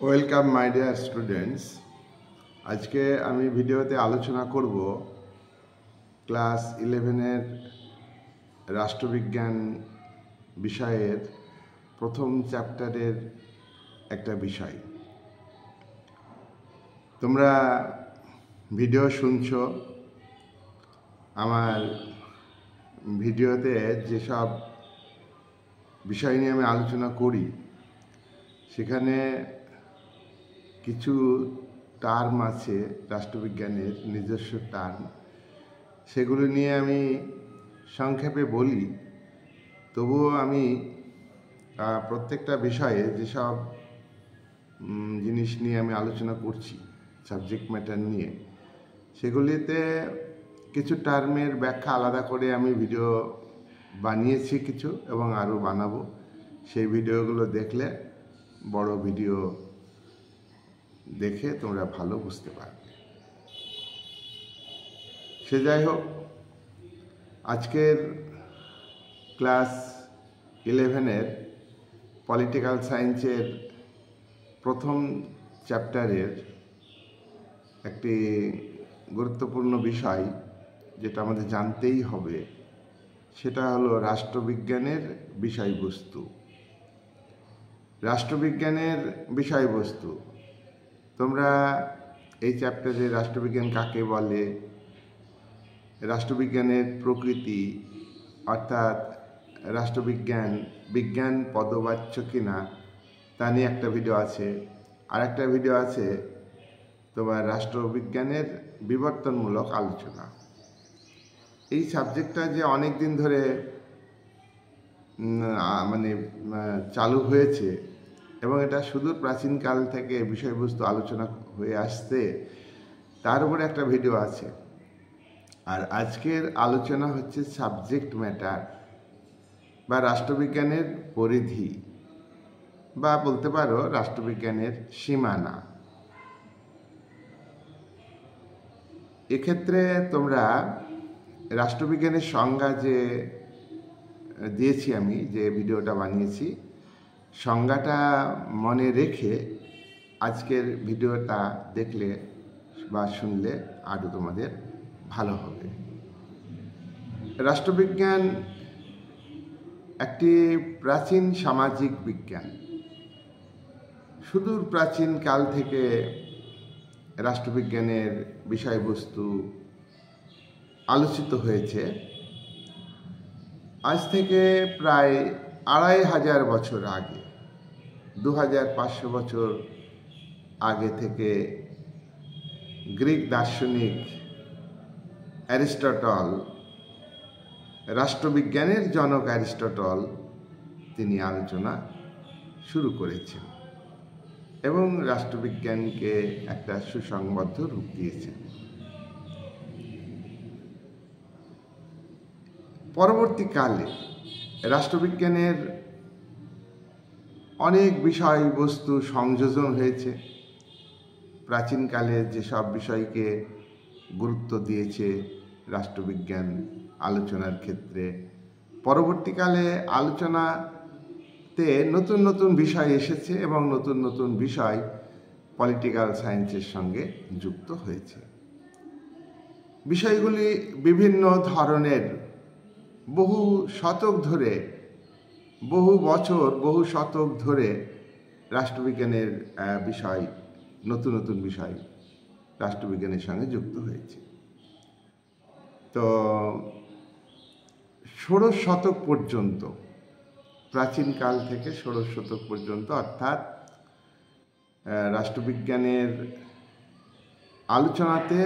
Welcome my dear students. আজকে আমি ভিডিওতে আলোচনা করব ক্লাস 11-এর রাষ্ট্রবিজ্ঞান বিষয়ের প্রথম চ্যাপ্টারের একটা বিষয়। তোমরা ভিডিও শুনছো, আমার ভিডিওতে যেসব বিষয় নিয়ে আমি আলোচনা করি সেখানে কিছু টার্ম আছে রাষ্ট্রবিজ্ঞানের নিজস্ব টার্ম, সেগুলো নিয়ে আমি সংক্ষেপে বলি। তবুও আমি প্রত্যেকটা বিষয়ে যেসব জিনিস নিয়ে আমি আলোচনা করছি, সাবজেক্ট ম্যাটার নিয়ে, সেগুলিতে কিছু টার্মের ব্যাখ্যা আলাদা করে আমি ভিডিও বানিয়েছি কিছু, এবং আরও বানাবো। সেই ভিডিওগুলো দেখলে বড় ভিডিও দেখে তোমরা ভালো বুঝতে পারবে। সে যাই হোক, আজকের ক্লাস 11-এর পলিটিক্যাল সায়েন্সের প্রথম চ্যাপ্টারের একটি গুরুত্বপূর্ণ বিষয় যেটা আমাদের জানতেই হবে, সেটা হলো রাষ্ট্রবিজ্ঞানের বিষয়বস্তু। রাষ্ট্রবিজ্ঞানের বিষয়বস্তু, তোমরা এই চ্যাপ্টারে রাষ্ট্রবিজ্ঞান কাকে বলে, রাষ্ট্রবিজ্ঞানের প্রকৃতি অর্থাৎ রাষ্ট্রবিজ্ঞান বিজ্ঞান পদবাচ্য কিনা তা নিয়ে একটা ভিডিও আছে। আর একটা ভিডিও আছে তোমার রাষ্ট্রবিজ্ঞানের বিবর্তনমূলক আলোচনা। এই সাবজেক্টটা যে অনেক দিন ধরে চালু হয়েছে এবং এটা সুদূর প্রাচীনকাল থেকে বিষয়বস্তু আলোচনা হয়ে আসছে, তার উপরে একটা ভিডিও আছে। আর আজকের আলোচনা হচ্ছে সাবজেক্ট ম্যাটার বা রাষ্ট্রবিজ্ঞানের পরিধি, বা বলতে পারো রাষ্ট্রবিজ্ঞানের সীমানা। এক্ষেত্রে তোমরা রাষ্ট্রবিজ্ঞানের সংজ্ঞা যে দিয়েছি, আমি যে ভিডিওটা বানিয়েছি, সংজ্ঞাটা মনে রেখে আজকের ভিডিওটা দেখলে বা শুনলে আরও তোমাদের ভালো হবে। রাষ্ট্রবিজ্ঞান একটি প্রাচীন সামাজিক বিজ্ঞান। সুদূর প্রাচীন কাল থেকে রাষ্ট্রবিজ্ঞানের বিষয়বস্তু আলোচিত হয়েছে। আজ থেকে প্রায় 2500 বছর আগে, 2500 বছর আগে থেকে গ্রিক দার্শনিক অ্যারিস্টটল, রাষ্ট্রবিজ্ঞানের জনক অ্যারিস্টটল, তিনি আলোচনা শুরু করেছেন এবং রাষ্ট্রবিজ্ঞানকে একটা সুসংবদ্ধ রূপ দিয়েছেন। পরবর্তীকালে রাষ্ট্রবিজ্ঞানের অনেক বিষয়বস্তু সংযোজন হয়েছে। প্রাচীনকালে যেসব বিষয়কে গুরুত্ব দিয়েছে রাষ্ট্রবিজ্ঞান আলোচনার ক্ষেত্রে, পরবর্তীকালে আলোচনাতে নতুন নতুন বিষয় এসেছে এবং নতুন নতুন বিষয় পলিটিক্যাল সায়েন্সের সঙ্গে যুক্ত হয়েছে। বিষয়গুলি বিভিন্ন ধরনের, বহু শতক ধরে, বহু বছর, বহু শতক ধরে রাষ্ট্রবিজ্ঞানের বিষয়, নতুন নতুন বিষয় রাষ্ট্রবিজ্ঞানের সঙ্গে যুক্ত হয়েছে। তো 16 শতক পর্যন্ত, প্রাচীনকাল থেকে 16 শতক পর্যন্ত, অর্থাৎ রাষ্ট্রবিজ্ঞানের আলোচনাতে,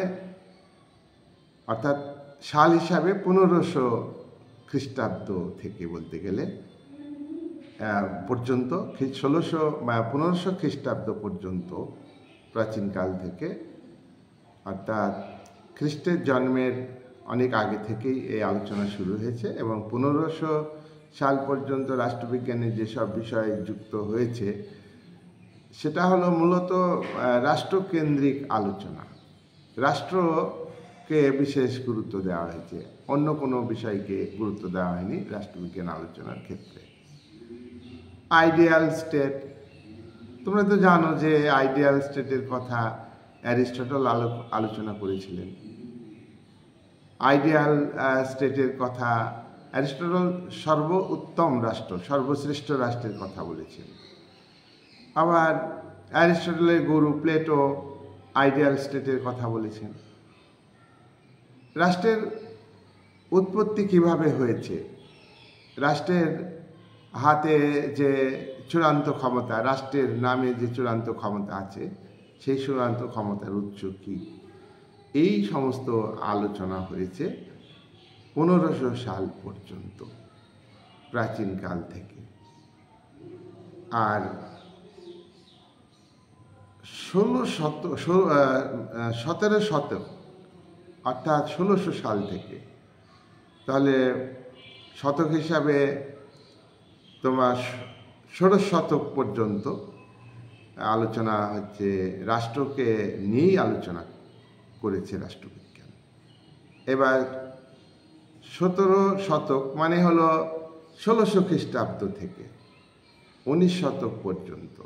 অর্থাৎ সাল হিসাবে 1500 খ্রিস্টাব্দ থেকে বলতে গেলে পর্যন্ত, 1500 খ্রিস্টাব্দ পর্যন্ত, প্রাচীনকাল থেকে, অর্থাৎ খ্রিস্টের জন্মের অনেক আগে থেকেই এই আলোচনা শুরু হয়েছে এবং 1500 সাল পর্যন্ত রাষ্ট্রবিজ্ঞানের যেসব বিষয় যুক্ত হয়েছে সেটা হলো মূলত রাষ্ট্রকেন্দ্রিক আলোচনা। রাষ্ট্রকে বিশেষ গুরুত্ব দেওয়া হয়েছে, অন্য কোনো বিষয়কে গুরুত্ব দেওয়া হয়নি রাষ্ট্রবিজ্ঞান আলোচনার ক্ষেত্রে। আইডিয়াল স্টেট, তোমরা তো জানো যে আইডিয়াল স্টেটের কথা অ্যারিস্টটল আলোচনা করেছিলেন। আইডিয়াল স্টেটের কথা অ্যারিস্টটল সর্বোত্তম রাষ্ট্র, সর্বশ্রেষ্ঠ রাষ্ট্রের কথা বলেছেন। আবার অ্যারিস্টটলের গুরু প্লেটো আইডিয়াল স্টেটের কথা বলেছেন। রাষ্ট্রের উৎপত্তি কিভাবে হয়েছে, রাষ্ট্রের হাতে যে চূড়ান্ত ক্ষমতা, রাষ্ট্রের নামে যে চূড়ান্ত ক্ষমতা আছে, সেই চূড়ান্ত ক্ষমতার উৎস কী, এই সমস্ত আলোচনা হয়েছে 1500 সাল পর্যন্ত, প্রাচীনকাল থেকে। আর 17 শতক অর্থাৎ 1600 সাল থেকে, তাহলে শতক হিসাবে তোমার 16 শতক পর্যন্ত আলোচনা হচ্ছে, রাষ্ট্রকে নিয়েই আলোচনা করেছে রাষ্ট্রবিজ্ঞান। এবার 17 শতক মানে হলো 1600 খ্রিস্টাব্দ থেকে 19 শতক পর্যন্ত।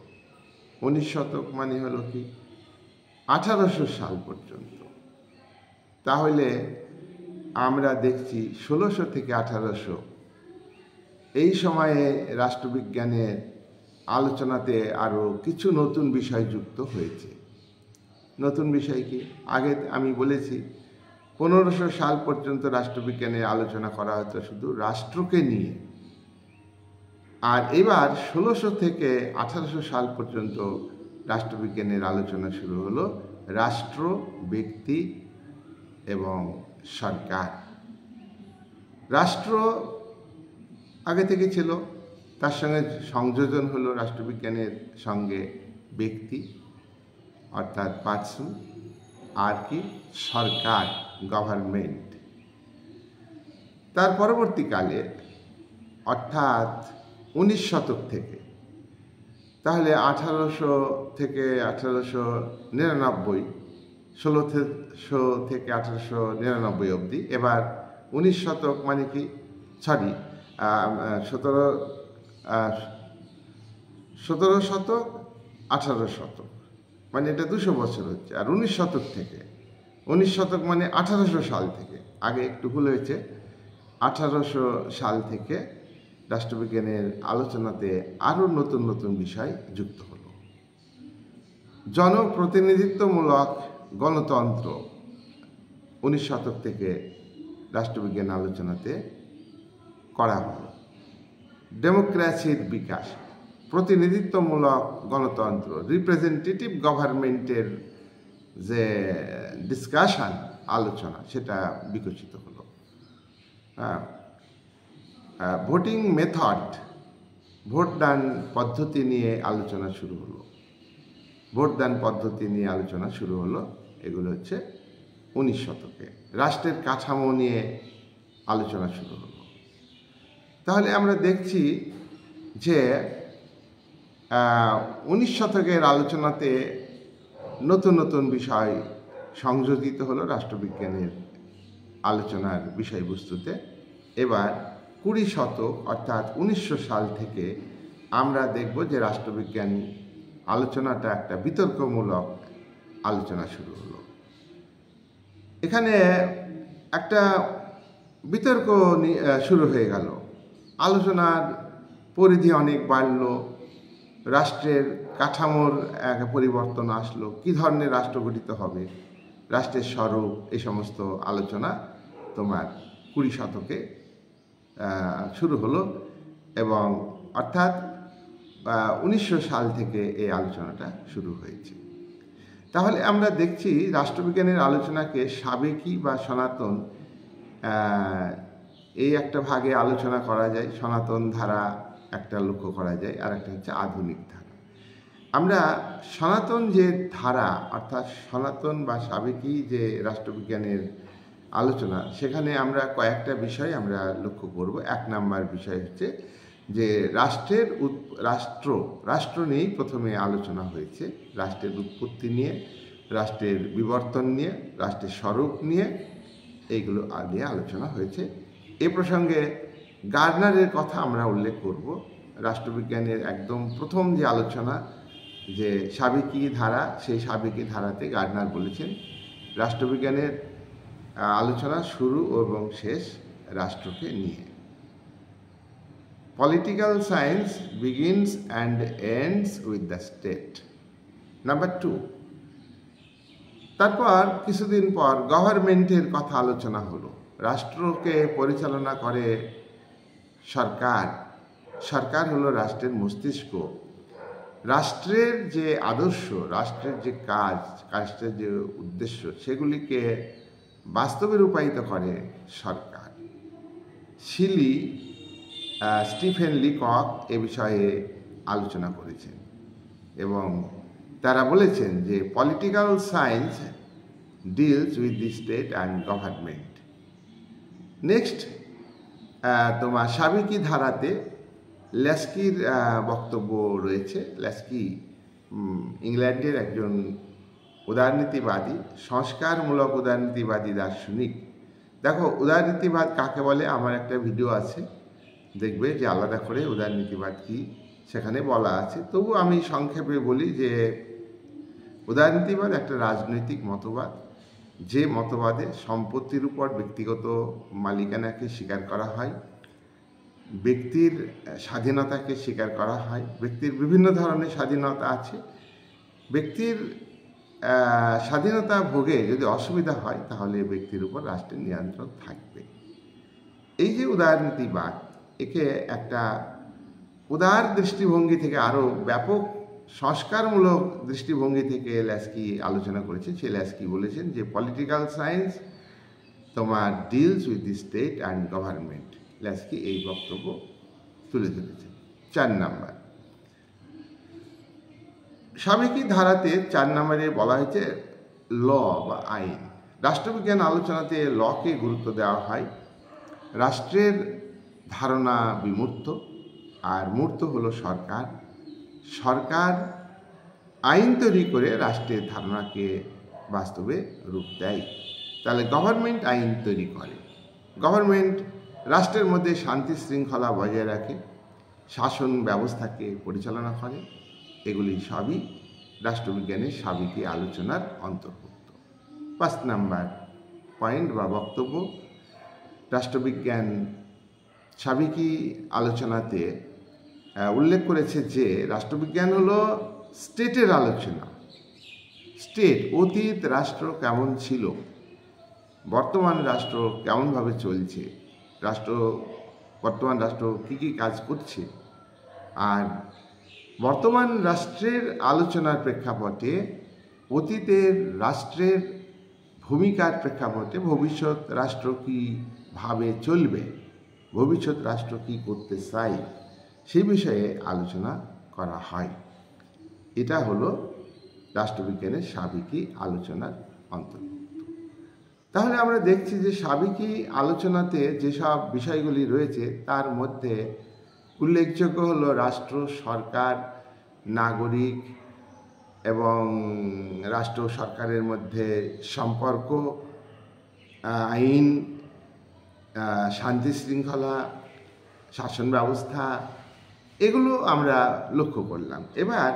19 শতক মানে হলো কি 1800 সাল পর্যন্ত। তাহলে আমরা দেখছি 1600 থেকে 1800 এই সময়ে রাষ্ট্রবিজ্ঞানের আলোচনাতে আরও কিছু নতুন বিষয় যুক্ত হয়েছে। নতুন বিষয় কি, আগে আমি বলেছি 1500 সাল পর্যন্ত রাষ্ট্রবিজ্ঞানের আলোচনা করা হতো শুধু রাষ্ট্রকে নিয়ে। আর এবার 1600 থেকে 1800 সাল পর্যন্ত রাষ্ট্রবিজ্ঞানের আলোচনা শুরু হলো রাষ্ট্র, ব্যক্তি এবং সরকার। রাষ্ট্র আগে থেকে ছিল, তার সঙ্গে সংযোজন হলো রাষ্ট্রবিজ্ঞানের সঙ্গে ব্যক্তি অর্থাৎ পার্সন, আর কি সরকার, গভর্নমেন্ট। তার পরবর্তীকালে অর্থাৎ 19 শতক থেকে, তাহলে 1800 থেকে 1899, 1600 থেকে 1899 অবধি। এবার 19 শতক মানে কি, 17 শতক 18 শতক মানে এটা 200 বছর হচ্ছে। আর 19 শতক থেকে, 19 শতক মানে 1800 সাল থেকে, আগে একটু ভুল হয়েছে, 1800 সাল থেকে রাষ্ট্রবিজ্ঞানের আলোচনাতে আরও নতুন নতুন বিষয় যুক্ত হলো। জনপ্রতিনিধিত্বমূলক গণতন্ত্র 19 শতক থেকে রাষ্ট্রবিজ্ঞান আলোচনাতে করা হলো। ডেমোক্রেসির বিকাশ, প্রতিনিধিত্বমূলক গণতন্ত্র, রিপ্রেজেন্টেটিভ গভর্নমেন্টের যে ডিসকাশন, আলোচনা, সেটা বিকশিত হলো। ভোটিং মেথড, ভোটদান পদ্ধতি নিয়ে আলোচনা শুরু হলো। ভোটদান পদ্ধতি নিয়ে আলোচনা শুরু হলো, এগুলো হচ্ছে 19 শতকে। রাষ্ট্রের কাঠামো নিয়ে আলোচনা শুরু হলো। তাহলে আমরা দেখছি যে 19 শতকের আলোচনাতে নতুন নতুন বিষয় সংযোজিত হলো রাষ্ট্রবিজ্ঞানের আলোচনার বিষয়বস্তুতে। এবার 20 শতক অর্থাৎ 1900 সাল থেকে আমরা দেখব যে রাষ্ট্রবিজ্ঞান আলোচনাটা একটা বিতর্কমূলক আলোচনা শুরু হলো। এখানে একটা বিতর্ক শুরু হয়ে গেল, আলোচনার পরিধি অনেক বাড়ল, রাষ্ট্রের কাঠামোর এক পরিবর্তন আসলো, কী ধরনের রাষ্ট্র গঠিত হবে, রাষ্ট্রের স্বরূপ, এই সমস্ত আলোচনা তোমার 20 শতকে শুরু হলো। এবং অর্থাৎ 1900 সাল থেকে এই আলোচনাটা শুরু হয়েছে। তাহলে আমরা দেখছি রাষ্ট্রবিজ্ঞানের আলোচনাকে সাবেকি বা সনাতন এই একটা ভাগে আলোচনা করা যায়। সনাতন ধারা একটা লক্ষ্য করা যায়, আর একটা হচ্ছে আধুনিক ধারা। আমরা সনাতন যে ধারা অর্থাৎ সনাতন বা সাবেকি যে রাষ্ট্রবিজ্ঞানের আলোচনা, সেখানে আমরা কয়েকটা বিষয় আমরা লক্ষ্য করব। 1 নম্বর বিষয় হচ্ছে যে রাষ্ট্র নিয়েই প্রথমে আলোচনা হয়েছে। রাষ্ট্রের উৎপত্তি নিয়ে, রাষ্ট্রের বিবর্তন নিয়ে, রাষ্ট্রের স্বরূপ নিয়ে, এইগুলো নিয়ে আলোচনা হয়েছে। এ প্রসঙ্গে গার্নারের কথা আমরা উল্লেখ করব। রাষ্ট্রবিজ্ঞানের একদম প্রথম যে আলোচনা, যে সাবেকি ধারা, সেই সাবেকি ধারাতে গার্ডনার বলেছেন রাষ্ট্রবিজ্ঞানের আলোচনা শুরু এবং শেষ রাষ্ট্রকে নিয়ে। Political science begins and ends with the state. Number 2, তারপর কিছুদিন পর গভর্নমেন্টের কথা আলোচনা হলো। রাষ্ট্রকে পরিচালনা করে সরকার। সরকার হলো রাষ্ট্রের মস্তিষ্ক। রাষ্ট্রের যে আদর্শ, রাষ্ট্রের যে কাজ, রাষ্ট্রের যে উদ্দেশ্য, সেগুলিকে বাস্তবে রূপায়িত করে সরকার। স্টিফেন লিকক এ বিষয়ে আলোচনা করেছেন এবং তারা বলেছেন যে political science deals with the state and government. Next, তোমার সাবেকি ধারাতে ল্যাস্কির বক্তব্য রয়েছে। ল্যাস্কি ইংল্যান্ডের একজন উদারনীতিবাদী, সংস্কারমূলক উদারনীতিবাদী দার্শনিক। দেখো, উদারনীতিবাদ কাকে বলে আমার একটা ভিডিও আছে, দেখবে যে আলাদা করে উদারনীতিবাদ কি সেখানে বলা আছে। তবু আমি সংক্ষেপে বলি যে উদারনীতিবাদ একটা রাজনৈতিক মতবাদ, যে মতবাদে সম্পত্তির উপর ব্যক্তিগত মালিকানাকে স্বীকার করা হয়, ব্যক্তির স্বাধীনতাকে স্বীকার করা হয়। ব্যক্তির বিভিন্ন ধরনের স্বাধীনতা আছে। ব্যক্তির স্বাধীনতা ভোগে যদি অসুবিধা হয় তাহলে ব্যক্তির উপর রাষ্ট্রের নিয়ন্ত্রণ থাকবে। এই যে উদারনীতিবাদ, একে একটা উদার দৃষ্টিভঙ্গি থেকে আরও ব্যাপক সংস্কারমূলক দৃষ্টিভঙ্গি থেকে ল্যাস্কি আলোচনা করেছেন। সে ল্যাস্কি বলেছেন যে পলিটিক্যাল সায়েন্স তোমার deals with the state and government. Laski এই বক্তব্য তুলে ধরেছেন। 4 নাম্বার, সাবেকি ধারাতে 4 নম্বরে বলা হয়েছে ল বা আইন। রাষ্ট্রবিজ্ঞান আলোচনাতে লকে গুরুত্ব দেওয়া হয়। রাষ্ট্রের ধারণা বিমূর্ত, আর মূর্ত হলো সরকার। সরকার আইন তৈরি করে রাষ্ট্রের ধারণাকে বাস্তবে রূপ দেয়। তাহলে গভর্নমেন্ট আইন তৈরি করে। গভর্নমেন্ট রাষ্ট্রের মধ্যে শান্তি শৃঙ্খলা বজায় রাখে, শাসন ব্যবস্থাকে পরিচালনা করে। এগুলি সবই রাষ্ট্রবিজ্ঞানের সাবেকি আলোচনার অন্তর্ভুক্ত। 5 নাম্বার পয়েন্ট বা বক্তব্য, রাষ্ট্রবিজ্ঞান সাবেকি আলোচনাতে উল্লেখ করেছে যে রাষ্ট্রবিজ্ঞান হলো স্টেটের আলোচনা। স্টেট, অতীত রাষ্ট্র কেমন ছিল, বর্তমান রাষ্ট্র কেমনভাবে চলছে, বর্তমান রাষ্ট্র কী কী কাজ করছে, আর বর্তমান রাষ্ট্রের আলোচনার প্রেক্ষাপটে অতীতের রাষ্ট্রের ভূমিকার প্রেক্ষাপটে ভবিষ্যৎ রাষ্ট্র কীভাবে চলবে, ভবিষ্যৎ রাষ্ট্র কী করতে চায়, সেই বিষয়ে আলোচনা করা হয়। এটা হলো রাষ্ট্রবিজ্ঞানের সাবেকি আলোচনার অন্তর্ভুক্ত। তাহলে আমরা দেখছি যে সাবেকি আলোচনাতে যেসব বিষয়গুলি রয়েছে তার মধ্যে উল্লেখযোগ্য হলো রাষ্ট্র, সরকার, নাগরিক এবং রাষ্ট্র সরকারের মধ্যে সম্পর্ক, আইন, শান্তি শৃঙ্খলা, শাসন ব্যবস্থা, এগুলো আমরা লক্ষ্য করলাম। এবার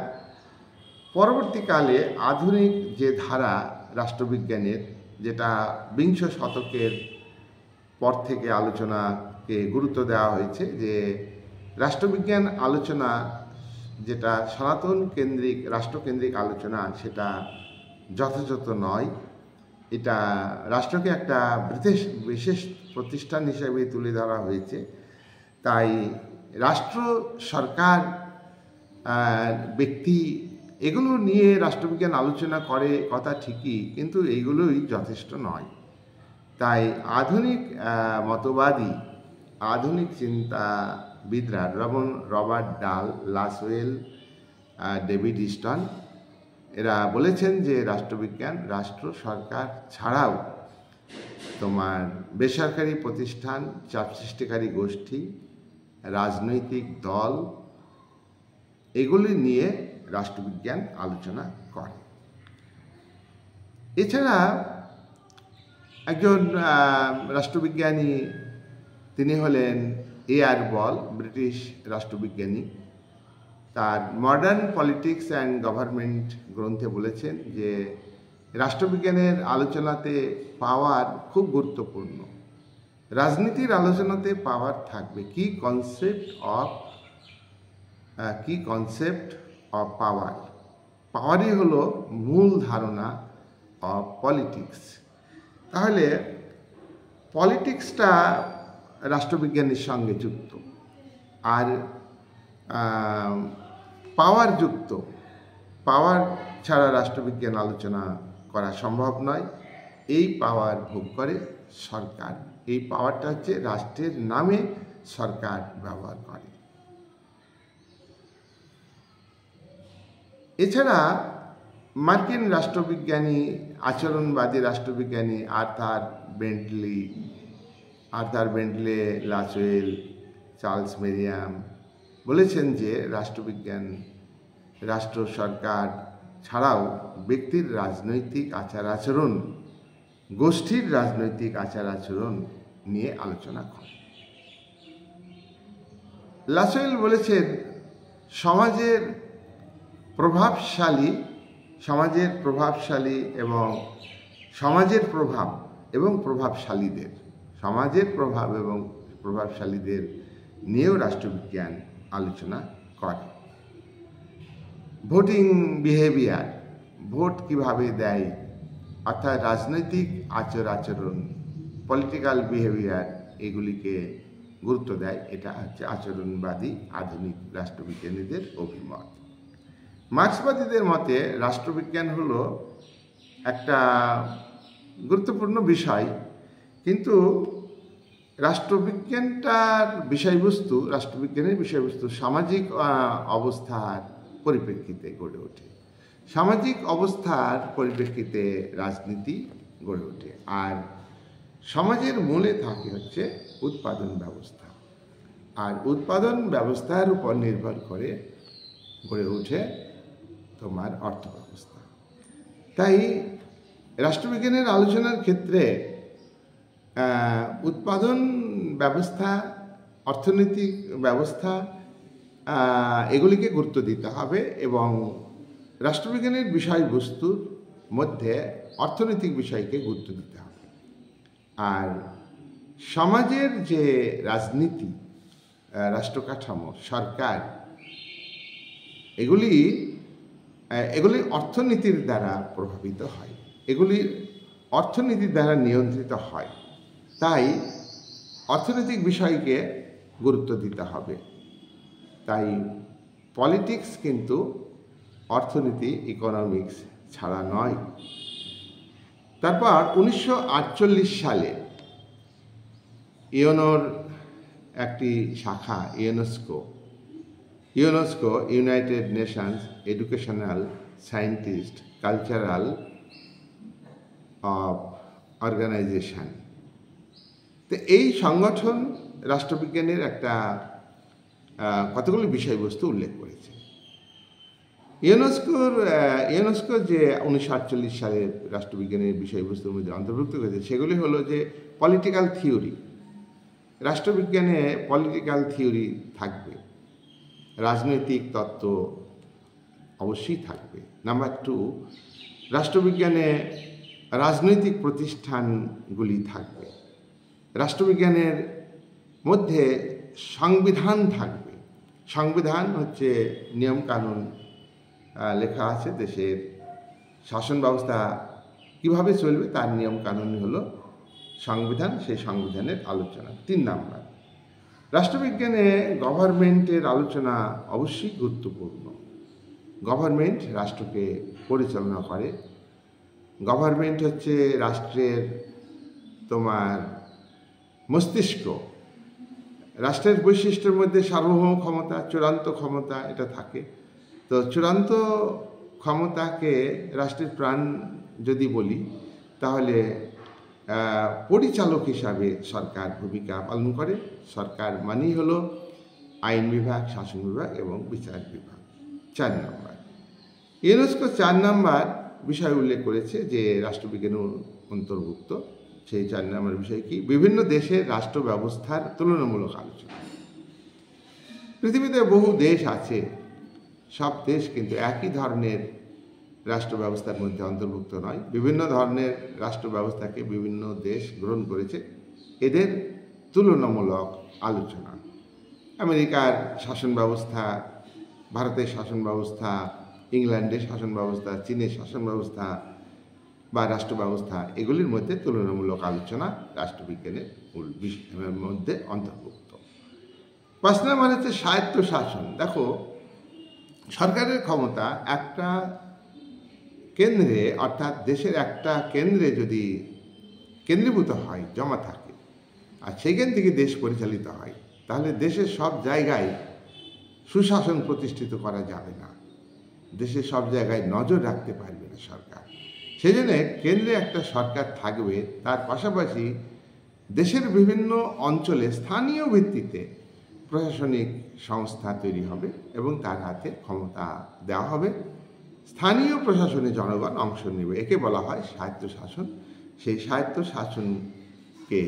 পরবর্তীকালে আধুনিক যে ধারা রাষ্ট্রবিজ্ঞানের, যেটা বিংশ শতকের পর থেকে আলোচনাকে গুরুত্ব দেওয়া হয়েছে, যে রাষ্ট্রবিজ্ঞান আলোচনা যেটা সনাতন কেন্দ্রিক, রাষ্ট্রকেন্দ্রিক আলোচনা, সেটা যথাযথ নয়। এটা রাষ্ট্রকে একটা বিশেষ প্রতিষ্ঠান হিসেবে তুলে ধরা হয়েছে। তাই রাষ্ট্র, সরকার, ব্যক্তি, এগুলো নিয়ে রাষ্ট্রবিজ্ঞান আলোচনা করে কথা ঠিকই, কিন্তু এইগুলোই যথেষ্ট নয়। তাই আধুনিক মতবাদী, আধুনিক চিন্তাবিদরা রবার্ট ডাল, লাসওয়েল, ডেভিড ইস্টন, এরা বলেছেন যে রাষ্ট্রবিজ্ঞান রাষ্ট্র, সরকার ছাড়াও তোমার বেসরকারি প্রতিষ্ঠান, চাপ সৃষ্টিকারী গোষ্ঠী, রাজনৈতিক দল, এগুলি নিয়ে রাষ্ট্রবিজ্ঞান আলোচনা করে। এছাড়া একজন রাষ্ট্রবিজ্ঞানী, তিনি হলেন এআর বল, ব্রিটিশ রাষ্ট্রবিজ্ঞানী। তার মডার্ন পলিটিক্স অ্যান্ড গভর্নমেন্ট গ্রন্থে বলেছেন যে রাষ্ট্রবিজ্ঞানের আলোচনাতে পাওয়ার খুব গুরুত্বপূর্ণ। রাজনীতির আলোচনাতে পাওয়ার থাকবে। কি কনসেপ্ট অফ পাওয়ার। পাওয়ারই হলো মূল ধারণা অফ পলিটিক্স। তাহলে পলিটিক্সটা রাষ্ট্রবিজ্ঞানের সঙ্গে যুক্ত, আর পাওয়ার যুক্ত। পাওয়ার ছাড়া রাষ্ট্রবিজ্ঞান আলোচনা করা সম্ভব নয়। এই পাওয়ার ভোগ করে সরকার। এই পাওয়ারটা হচ্ছে রাষ্ট্রের নামে সরকার ব্যবহার করে। এছাড়া মার্কিন রাষ্ট্রবিজ্ঞানী, আচরণবাদী রাষ্ট্রবিজ্ঞানী আর্থার বেন্টলে, লাসওয়েল, চার্লস মেরিয়াম বলেছেন যে রাষ্ট্রবিজ্ঞান রাষ্ট্র সরকার ছাড়াও ব্যক্তির রাজনৈতিক আচার আচরণ, গোষ্ঠীর রাজনৈতিক আচার আচরণ নিয়ে আলোচনা করে। লাসওয়েল বলেছেন সমাজের প্রভাবশালী এবং সমাজের প্রভাব এবং প্রভাবশালীদের নিয়েও রাষ্ট্রবিজ্ঞান আলোচনা করে। ভোটিং বিহেভিয়ার, ভোট কিভাবে দেয়, অর্থাৎ রাজনৈতিক আচরণ, পলিটিক্যাল বিহেভিয়ার, এগুলিকে গুরুত্ব দেয়। এটা হচ্ছে আচরণবাদী আধুনিক রাষ্ট্রবিজ্ঞানীদের অভিমত। মার্ক্সবাদীদের মতে রাষ্ট্রবিজ্ঞান হলো একটা গুরুত্বপূর্ণ বিষয়, কিন্তু রাষ্ট্রবিজ্ঞানের বিষয়বস্তু সামাজিক অবস্থার পরিপ্রেক্ষিতে গড়ে ওঠে। সামাজিক অবস্থার পরিপ্রেক্ষিতে রাজনীতি গড়ে ওঠে। আর সমাজের মূলে থাকে হচ্ছে উৎপাদন ব্যবস্থা, আর উৎপাদন ব্যবস্থার উপর নির্ভর করে গড়ে ওঠে তোমার অর্থ ব্যবস্থা। তাই রাষ্ট্রবিজ্ঞানের আলোচনার ক্ষেত্রে উৎপাদন ব্যবস্থা, অর্থনৈতিক ব্যবস্থা, এগুলিকে গুরুত্ব দিতে হবে এবং রাষ্ট্রবিজ্ঞানের বিষয়বস্তুর মধ্যে অর্থনৈতিক বিষয়কে গুরুত্ব দিতে হবে। আর সমাজের যে রাজনীতি, রাষ্ট্র কাঠামো, সরকার, এগুলি অর্থনীতির দ্বারা প্রভাবিত হয়, এগুলি অর্থনীতির দ্বারা নিয়ন্ত্রিত হয়। তাই অর্থনৈতিক বিষয়কে গুরুত্ব দিতে হবে। তাই পলিটিক্স কিন্তু অর্থনীতি, ইকোনমিক্স ছাড়া নয়। তারপর 1948 সালে ইউনোর একটি শাখা, UNESCO, United Nations educational, scientist, cultural organization, তো এই সংগঠন রাষ্ট্রবিজ্ঞানের একটা কতগুলি বিষয়বস্তু উল্লেখ করেছে। ইউনেস্কো যে 1948 সালে রাষ্ট্রবিজ্ঞানের বিষয়বস্তুর মধ্যে অন্তর্ভুক্ত করেছে, সেগুলি হলো যে পলিটিক্যাল থিওরি। রাষ্ট্রবিজ্ঞানে পলিটিক্যাল থিওরি থাকবে, রাজনৈতিক তত্ত্ব অবশ্যই থাকবে। নাম্বার 2, রাষ্ট্রবিজ্ঞানে রাজনৈতিক প্রতিষ্ঠানগুলি থাকবে। রাষ্ট্রবিজ্ঞানের মধ্যে সংবিধান থাকবে। সংবিধান হচ্ছে নিয়মকানুন লেখা আছে, দেশের শাসন ব্যবস্থা কিভাবে চলবে তার নিয়মকানুন হলো সংবিধান। সেই সংবিধানের আলোচনা। 3 নাম্বার, রাষ্ট্রবিজ্ঞানে গভর্নমেন্টের আলোচনা অবশ্যই গুরুত্বপূর্ণ। গভর্নমেন্ট রাষ্ট্রকে পরিচালনা করে। গভর্নমেন্ট হচ্ছে রাষ্ট্রের তোমার মস্তিষ্ক। রাষ্ট্রের বৈশিষ্ট্যের মধ্যে সার্বভৌম ক্ষমতা, চূড়ান্ত ক্ষমতা এটা থাকে। তো চূড়ান্ত ক্ষমতাকে রাষ্ট্রের প্রাণ যদি বলি, তাহলে পরিচালক হিসাবে সরকার ভূমিকা পালন করে। সরকার মানেই হলো আইন বিভাগ, শাসন বিভাগ এবং বিচার বিভাগ। 4 নম্বর, ইউনেস্কো 4 নম্বর বিষয় উল্লেখ করেছে যে রাষ্ট্রবিজ্ঞানের অন্তর্ভুক্ত। সেই 4 নম্বর বিষয় কি? বিভিন্ন দেশের রাষ্ট্র ব্যবস্থার তুলনামূলক আলোচনা। পৃথিবীতে বহু দেশ আছে সব দেশ কিন্তু একই ধরনের রাষ্ট্র ব্যবস্থার মধ্যে অন্তর্ভুক্ত নয়। বিভিন্ন ধরনের রাষ্ট্র ব্যবস্থাকে বিভিন্ন দেশ গ্রহণ করেছে। এদের তুলনামূলক আলোচনা, আমেরিকার শাসন ব্যবস্থা, ভারতের শাসন ব্যবস্থা, ইংল্যান্ডের শাসন ব্যবস্থা, চীনের শাসন ব্যবস্থা বা রাষ্ট্র ব্যবস্থা, এগুলির মধ্যে তুলনামূলক আলোচনা রাষ্ট্রবিজ্ঞানের মূল বিষয়ের মধ্যে অন্তর্ভুক্ত। 5 নম্বর হচ্ছে স্বায়ত্ত শাসন। দেখো, সরকারের ক্ষমতা একটা কেন্দ্রে, অর্থাৎ দেশের একটা কেন্দ্রে যদি কেন্দ্রীভূত হয়, জমা থাকে, আর সেখান থেকে দেশ পরিচালিত হয়, তাহলে দেশের সব জায়গায় সুশাসন প্রতিষ্ঠিত করা যাবে না, দেশের সব জায়গায় নজর রাখতে পারবে না সরকার। সেই জন্য কেন্দ্রে একটা সরকার থাকবে, তার পাশাপাশি দেশের বিভিন্ন অঞ্চলে স্থানীয় ভিত্তিতে প্রশাসনিক সংস্থা তৈরি হবে এবং তার হাতে ক্ষমতা দেওয়া হবে। স্থানীয় প্রশাসনে জনগণ অংশ নেবে, একে বলা হয় স্বায়ত্তশাসন। সেই স্বায়ত্তশাসনকে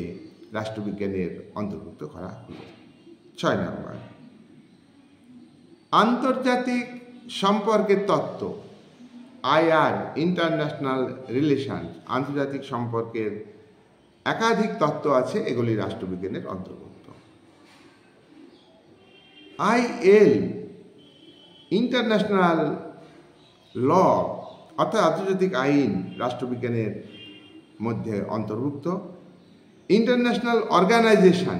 রাষ্ট্রবিজ্ঞানের অন্তর্ভুক্ত করা হলো। 6 নম্বর, আন্তর্জাতিক সম্পর্কের তত্ত্ব, IR, ইন্টারন্যাশনাল রিলেশন, আন্তর্জাতিক সম্পর্কের একাধিক তত্ত্ব আছে, এগুলি রাষ্ট্রবিজ্ঞানের অন্তর্ভুক্ত। IL, ইন্টারন্যাশনাল ল, অর্থাৎ আন্তর্জাতিক আইন, রাষ্ট্রবিজ্ঞানের মধ্যে অন্তর্ভুক্ত। ইন্টারন্যাশনাল অর্গানাইজেশন,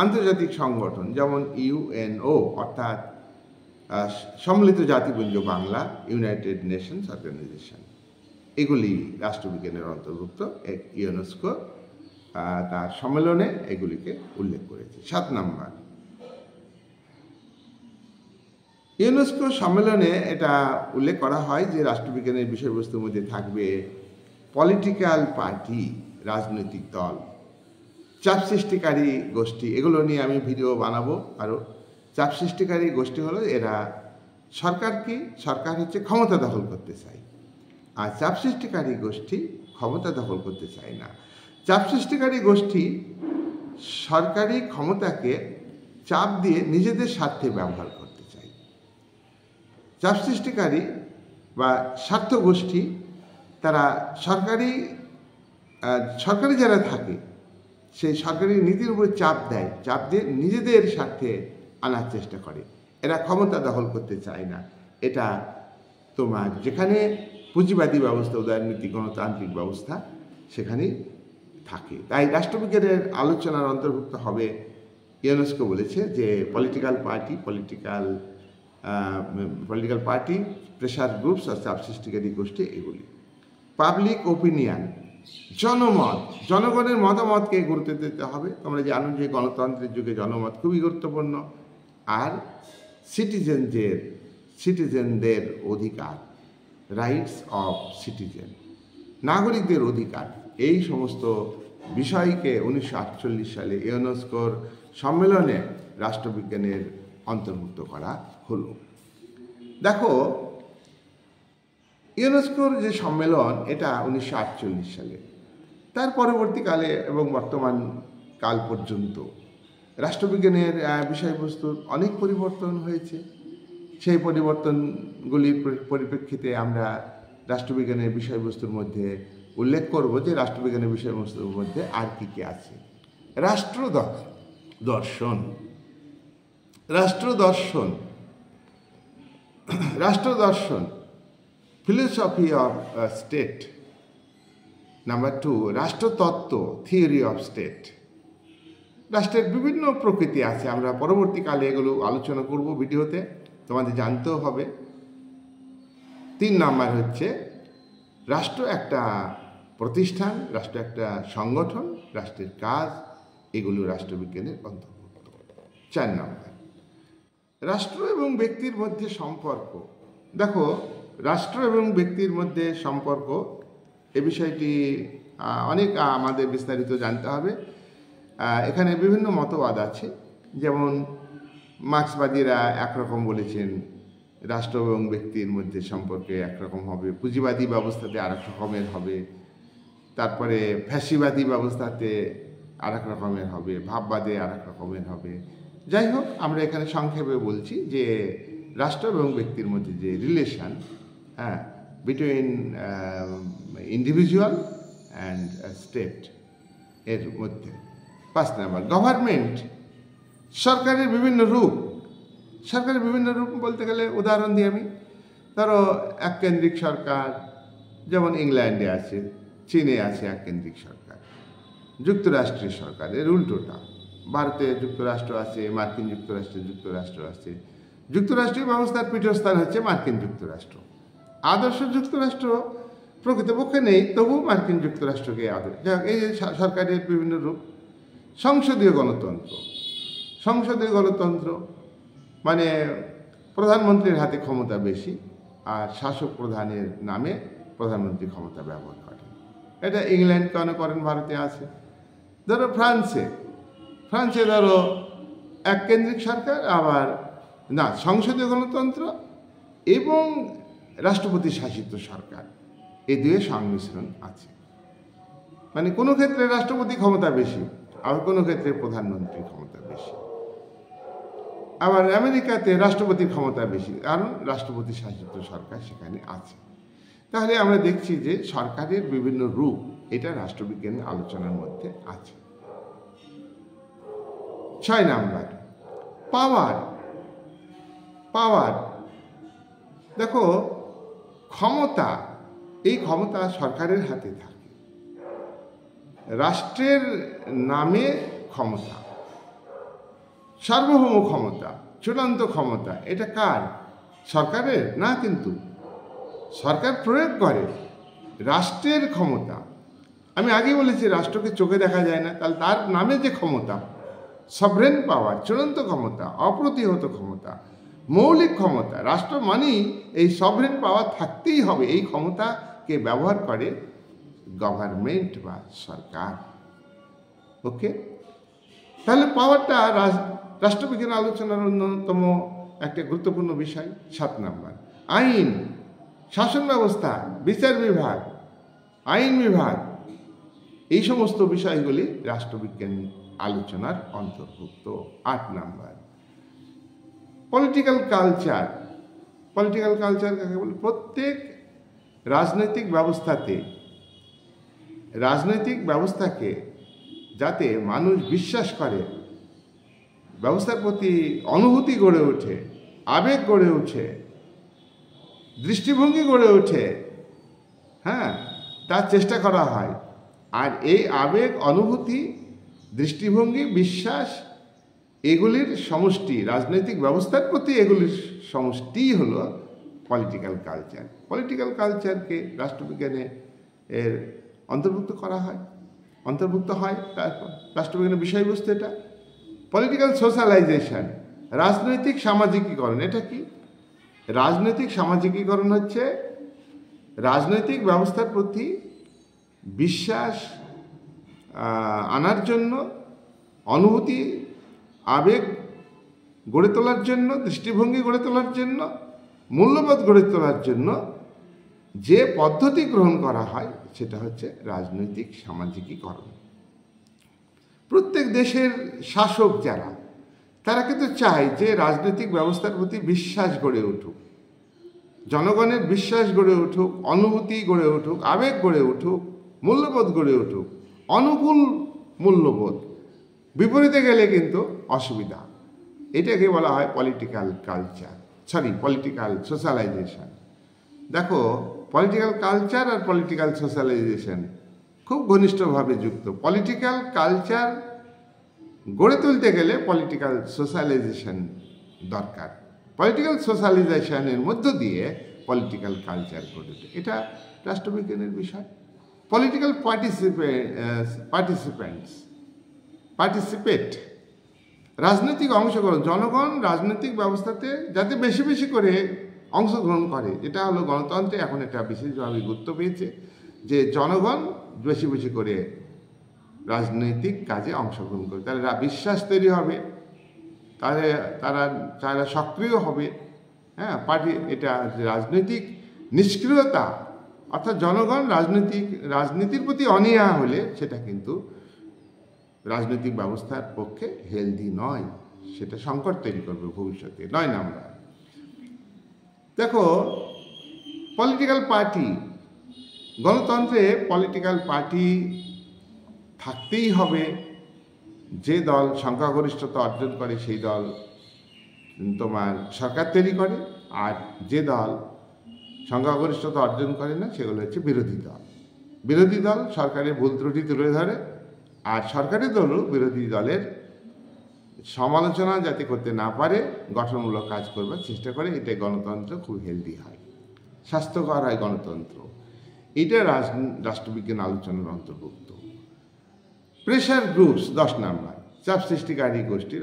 আন্তর্জাতিক সংগঠন, যেমন UNO, অর্থাৎ সম্মিলিত জাতিপুঞ্জ বাংলা, ইউনাইটেড নেশনস অর্গানাইজেশন, এগুলি রাষ্ট্রবিজ্ঞানের অন্তর্ভুক্ত। ইউনেস্কো তার সম্মেলনে এগুলিকে উল্লেখ করেছে। 7 নম্বর, ইউনেস্কো সম্মেলনে এটা উল্লেখ করা হয় যে রাষ্ট্রবিজ্ঞানের বিষয়বস্তুর মধ্যে থাকবে পলিটিক্যাল পার্টি, রাজনৈতিক দল, চাপ সৃষ্টিকারী গোষ্ঠী, এগুলো নিয়ে আমি ভিডিও বানাবো আরও। চাপ সৃষ্টিকারী গোষ্ঠী হলো এরা সরকার হচ্ছে ক্ষমতা দখল করতে চায়, আর চাপ সৃষ্টিকারী গোষ্ঠী ক্ষমতা দখল করতে চায় না। চাপ সৃষ্টিকারী গোষ্ঠী সরকারি ক্ষমতাকে চাপ দিয়ে নিজেদের স্বার্থে ব্যবহার করতে চায়। চাপ সৃষ্টিকারী বা স্বার্থ গোষ্ঠী তারা সরকারি যারা থাকে সেই সরকারি নীতির উপর চাপ দেয়, চাপ দিয়ে নিজেদের স্বার্থে আনার চেষ্টা করে। এরা ক্ষমতা দখল করতে চায় না। এটা তোমার যেখানে পুঁজিবাদী ব্যবস্থা, উদারনীতি, গণতান্ত্রিক ব্যবস্থা, সেখানেই থাকে। তাই রাষ্ট্রবিজ্ঞানের আলোচনার অন্তর্ভুক্ত হবে। ইউনেস্কো বলেছে যে পলিটিক্যাল পার্টি, প্রেশার গ্রুপস আর চাপ সৃষ্টিকারী গোষ্ঠী, এগুলি। পাবলিক ওপিনিয়ন, জনমত, জনগণের মতামতকে গুরুত্ব দিতে হবে। তোমরা জানো যে গণতন্ত্রের যুগে জনমত খুবই গুরুত্বপূর্ণ। আর সিটিজেনদের অধিকার, রাইটস অফ সিটিজেন, নাগরিকদের অধিকার, এই সমস্ত বিষয়কে 1948 সালে ইউনেস্কোর সম্মেলনে রাষ্ট্রবিজ্ঞানের অন্তর্ভুক্ত করা হলো। দেখো, ইউনেস্কোর যে সম্মেলন, এটা 1948 সালে। তার পরবর্তীকালে এবং বর্তমান কাল পর্যন্ত রাষ্ট্রবিজ্ঞানের বিষয়বস্তুর অনেক পরিবর্তন হয়েছে। সেই পরিবর্তনগুলির পরিপ্রেক্ষিতে আমরা রাষ্ট্রবিজ্ঞানের বিষয়বস্তুর মধ্যে উল্লেখ করব যে রাষ্ট্রবিজ্ঞানের বিষয়বস্তুর মধ্যে আর কি কি আছে। রাষ্ট্রদর্শন, ফিলোসফি অফ স্টেট। নাম্বার 2, রাষ্ট্রতত্ত্ব, থিওরি অফ স্টেট। রাষ্ট্রের বিভিন্ন প্রকৃতি আছে, আমরা পরবর্তীকালে এগুলো আলোচনা করব ভিডিওতে, তোমাদের জানতেও হবে। 3 নাম্বার হচ্ছে রাষ্ট্র একটা প্রতিষ্ঠান, রাষ্ট্র একটা সংগঠন, রাষ্ট্রের কাজ, এগুলো রাষ্ট্রবিজ্ঞানের অন্তর্ভুক্ত। 4 নাম্বার, রাষ্ট্র এবং ব্যক্তির মধ্যে সম্পর্ক। দেখো, রাষ্ট্র এবং ব্যক্তির মধ্যে সম্পর্ক, এ বিষয়টি অনেক আমাদের বিস্তারিত জানতে হবে। এখানে বিভিন্ন মতবাদ আছে। যেমন মার্ক্সবাদীরা একরকম বলেছেন, রাষ্ট্র এবং ব্যক্তির মধ্যে সম্পর্কে একরকম হবে, পুঁজিবাদী ব্যবস্থাতে আরেক রকমের হবে, তারপরে ফ্যাসিবাদী ব্যবস্থাতে আরেক রকমের হবে, ভাববাদে আরেক রকমের হবে। যাই হোক, আমরা এখানে সংক্ষেপে বলছি যে রাষ্ট্র এবং ব্যক্তির মধ্যে যে রিলেশন, হ্যাঁ, বিটুইন ইন্ডিভিজুয়াল অ্যান্ড স্টেট এর মধ্যে। 5 নাম্বার, গভর্নমেন্ট, সরকারের বিভিন্ন রূপ। সরকারের বিভিন্ন রূপ বলতে গেলে উদাহরণ দিই আমি, ধরো এককেন্দ্রিক সরকার, যেমন ইংল্যান্ডে আছে, চীনে আছে এককেন্দ্রিক সরকার, যুক্তরাষ্ট্রের সরকার এর উল্টোটা, ভারতে যুক্তরাষ্ট্র আছে, মার্কিন যুক্তরাষ্ট্রে যুক্তরাষ্ট্র আছে, যুক্তরাষ্ট্রীয় ব্যবস্থার পীঠস্থান হচ্ছে মার্কিন যুক্তরাষ্ট্র। আদর্শ যুক্তরাষ্ট্র প্রকৃতপক্ষে নেই, তবু মার্কিন যুক্তরাষ্ট্রকে এই যে সরকারের বিভিন্ন রূপ। সংসদীয় গণতন্ত্র, সংসদীয় গণতন্ত্র মানে প্রধানমন্ত্রীর হাতে ক্ষমতা বেশি আর শাসক প্রধানের নামে প্রধানমন্ত্রী ক্ষমতা ব্যবহার করেন। এটা ইংল্যান্ড কেন করেন, ভারতে আছে। ধরো ফ্রান্সে ধরো এককেন্দ্রিক সরকার, আবার না সংসদীয় গণতন্ত্র এবং রাষ্ট্রপতি শাসিত সরকার, এই দুয়ে সংমিশ্রণ আছে। মানে কোনো ক্ষেত্রে রাষ্ট্রপতি ক্ষমতা বেশি, আবার কোনো ক্ষেত্রে প্রধানমন্ত্রীর ক্ষমতা বেশি। আবার আমেরিকাতে রাষ্ট্রপতির ক্ষমতা বেশি, কারণ রাষ্ট্রপতি শাসিত সরকার সেখানে আছে। তাহলে আমরা দেখছি যে সরকারের বিভিন্ন রূপ, এটা রাষ্ট্রবিজ্ঞানের আলোচনার মধ্যে আছে। 6 নাম্বার, পাওয়ার। দেখো, ক্ষমতা, এই ক্ষমতা সরকারের হাতে থাকে। রাষ্ট্রের নামে ক্ষমতা, সার্বভৌম ক্ষমতা, চূড়ান্ত ক্ষমতা, এটা কার? সরকারের না, কিন্তু সরকার প্রয়োগ করে রাষ্ট্রের ক্ষমতা। আমি আগেই বলেছি রাষ্ট্রকে চোখে দেখা যায় না, তাহলে তার নামে যে ক্ষমতা, সভরেন পাওয়ার, চূড়ান্ত ক্ষমতা, অপ্রতিহত ক্ষমতা, মৌলিক ক্ষমতা, রাষ্ট্র মানেই এই সভরেন পাওয়ার থাকতেই হবে। এই ক্ষমতাকে ব্যবহার করে গভর্নমেন্ট বা সরকার। ওকে, তাহলে পাওয়ারটা রাষ্ট্রবিজ্ঞান আলোচনার অন্যতম একটা গুরুত্বপূর্ণ বিষয়। 7 নাম্বার, আইন, শাসন ব্যবস্থা, বিচার বিভাগ, আইন বিভাগ, এই সমস্ত বিষয়গুলি রাষ্ট্রবিজ্ঞান আলোচনার অন্তর্ভুক্ত। 8 number, political culture. Political culture কাকে বলে? প্রত্যেক রাজনৈতিক ব্যবস্থাকে যাতে মানুষ বিশ্বাস করে, ব্যবস্থার প্রতি অনুভূতি গড়ে ওঠে, আবেগ গড়ে ওঠে, দৃষ্টিভঙ্গি গড়ে ওঠে, হ্যাঁ, তার চেষ্টা করা হয়। আর এই আবেগ, অনুভূতি, দৃষ্টিভঙ্গি, বিশ্বাস, এগুলির সমষ্টি, রাজনৈতিক ব্যবস্থার প্রতি এগুলির সমষ্টিই হলো পলিটিক্যাল কালচার। পলিটিক্যাল কালচারকে রাষ্ট্রবিজ্ঞানে এর অন্তর্ভুক্ত হয়। তারপর রাষ্ট্রবিজ্ঞানের বিষয়বস্তু এটা। পলিটিক্যাল সোশ্যালাইজেশন, রাজনৈতিক সামাজিকীকরণ। এটা কি? রাজনৈতিক সামাজিকীকরণ হচ্ছে রাজনৈতিক ব্যবস্থার প্রতি বিশ্বাস আনার জন্য, অনুভূতি, আবেগ গড়ে তোলার জন্য, দৃষ্টিভঙ্গি গড়ে তোলার জন্য, মূল্যবোধ গড়ে তোলার জন্য যে পদ্ধতি গ্রহণ করা হয় সেটা হচ্ছে রাজনৈতিক সামাজিকীকরণ। প্রত্যেক দেশের শাসক যারা, তারা কিন্তু চায় যে রাজনৈতিক ব্যবস্থার প্রতি বিশ্বাস গড়ে উঠুক, জনগণের বিশ্বাস গড়ে উঠুক, অনুভূতি গড়ে উঠুক, আবেগ গড়ে উঠুক, মূল্যবোধ গড়ে উঠুক, অনুকূল মূল্যবোধ। বিপরীতে গেলে কিন্তু অসুবিধা। এটাকে বলা হয় পলিটিক্যাল সোশ্যালাইজেশন। দেখো, পলিটিক্যাল কালচার আর পলিটিক্যাল সোশ্যালাইজেশন খুব ঘনিষ্ঠভাবে যুক্ত। পলিটিক্যাল কালচার গড়ে তুলতে গেলে পলিটিক্যাল সোশ্যালাইজেশন দরকার। পলিটিক্যাল সোশ্যালাইজেশনের মধ্য দিয়ে পলিটিক্যাল কালচার গড়ে ওঠে। এটা রাষ্ট্রবিজ্ঞানের বিষয়। পলিটিক্যাল পার্টিসিপেট, রাজনৈতিক অংশগ্রহণ। জনগণ রাজনৈতিক ব্যবস্থাতে যাতে বেশি বেশি করে অংশগ্রহণ করে, এটা হলো গণতন্ত্রে এখন এটা বিশেষভাবে গুরুত্ব পেয়েছে যে জনগণ বেশি বেশি করে রাজনৈতিক কাজে অংশগ্রহণ করে। তাহলে বিশ্বাস তৈরি হবে, তারা সক্রিয় হবে। হ্যাঁ, এটা রাজনৈতিক নিষ্ক্রিয়তা, অর্থাৎ জনগণ রাজনীতির প্রতি অনীহা হলে সেটা কিন্তু রাজনৈতিক ব্যবস্থার পক্ষে হেলদি নয়, সেটা সংকট তৈরি করবে ভবিষ্যতে। 9 নাম্বার, দেখো, পলিটিক্যাল পার্টি, গণতন্ত্রে পলিটিক্যাল পার্টি থাকতেই হবে। যে দল সংখ্যাগরিষ্ঠতা অর্জন করে সেই দল তোমার সরকার তৈরি করে, আর যে দল সংখ্যাগরিষ্ঠতা অর্জন করে না সেগুলো হচ্ছে বিরোধী দল। বিরোধী দল সরকারের ভুল ত্রুটি তুলে ধরে, আর সরকারি দলও বিরোধী দলের সমালোচনা যাতে করতে না পারে গঠনমূলক কাজ করবার চেষ্টা করে। এটা গণতন্ত্র খুব হেলদি হয়, স্বাস্থ্যকর হয় গণতন্ত্র। এটা রাষ্ট্রবিজ্ঞান আলোচনার অন্তর্ভুক্ত। প্রেশার গ্রুপস 10 নাম্বার, চাপ সৃষ্টিকারী গোষ্ঠী